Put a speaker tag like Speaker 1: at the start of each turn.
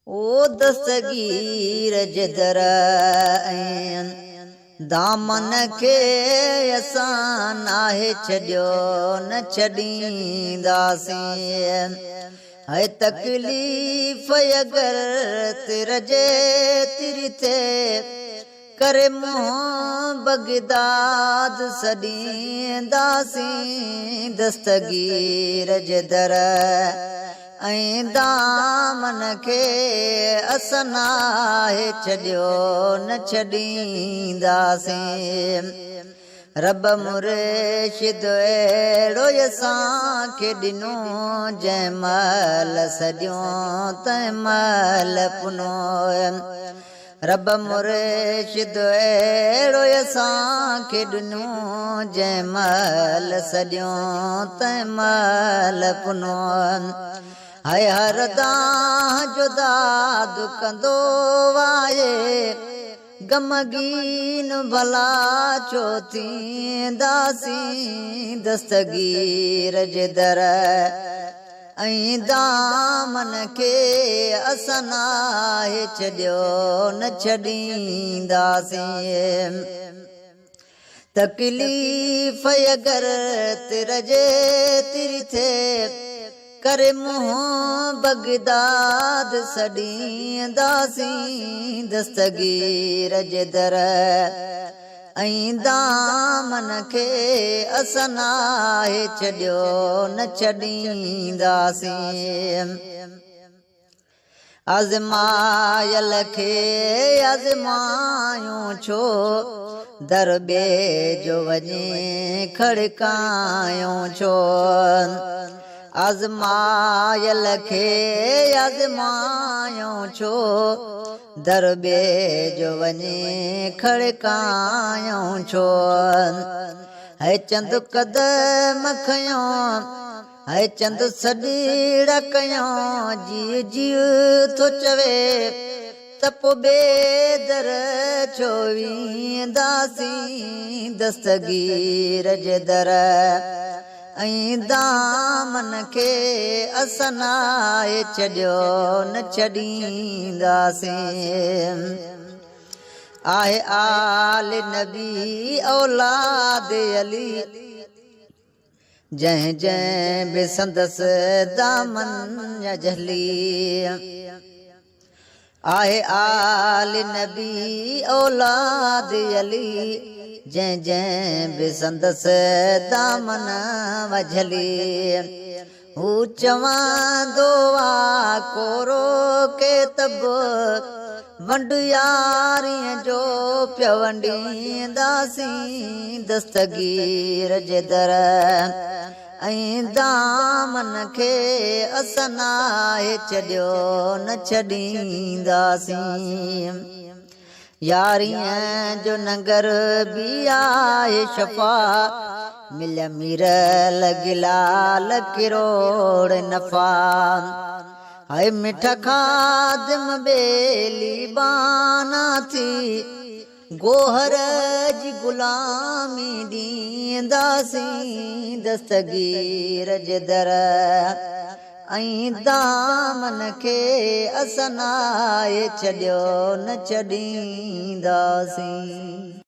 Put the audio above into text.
Speaker 1: ओ दस्तगीर जे दर दामन खे असां नाहे छॾियो न छॾींदासीं है तकलीफ़ अगर तिर जे तिरी थे करे मुंहुं बगदाद सॾींदासीं दस्तगीर जे दर दामन खे असां नाहे छॾियो न छॾींदासीं रब मुर्शिद अहिड़ो असांखे ॾिनो जंहिं महिल सॼियो तंहिं महिल पुनो रब मुर्शिद अहिड़ो असांखे ॾिनो जंहिं महिल सॼियो तंहिं महिल पुनो हाय हर दाह जुदा दुखंदो वाहे गमगीन भला छो थींदासीं दस्तगीर जे दर दामन खे असां नाहे छॾियो न छॾींदासीं तकलीफ़ अगर तिर जे तिरी थे करे मुंहुं बगदाद सॾींदासीं दस्तगीर जे दर दामन खे असां नाहे छॾियो न छॾींदासीं आज़मायल खे आज़मायूं छो दर ॿिए जो वञे खड़कायूं छो आज़मायल खे आज़मायूं छो दर ॿिए जो वञे खड़कायूं छो है चंद कदम खयों है चंद सॾीड़ कयों जीअ जीअ थो चवे त पोइ बेदर छो वेंदासीं दस्तगीर जे दर दामन खे असां नाहे छॾियो न छॾींदासीं आहे आल नबी औलाद अली जंहिं जंहिं बि संदसि दामन झली आहे आल नबी औलाद अली जंहिं जंहिं बि संदसि दामन वझली हू चवंदो आहे कोरो के तब वंड यारीअ जो पियो वंडींदासीं दस्तगीर जे दर दामन खे असां नाहे छॾियो न छॾींदासीं यारीअ जो नगर बि आहे शफ़ा मिल मीर लगिलाल किरोड़ नफ़ा हाय मिठ खादिम बेली बाना थी गोहर जी गुलामी ॾींदासीं दस्तगीर जे दर दामन खे असां नाहे छॾियो न छॾींदासीं।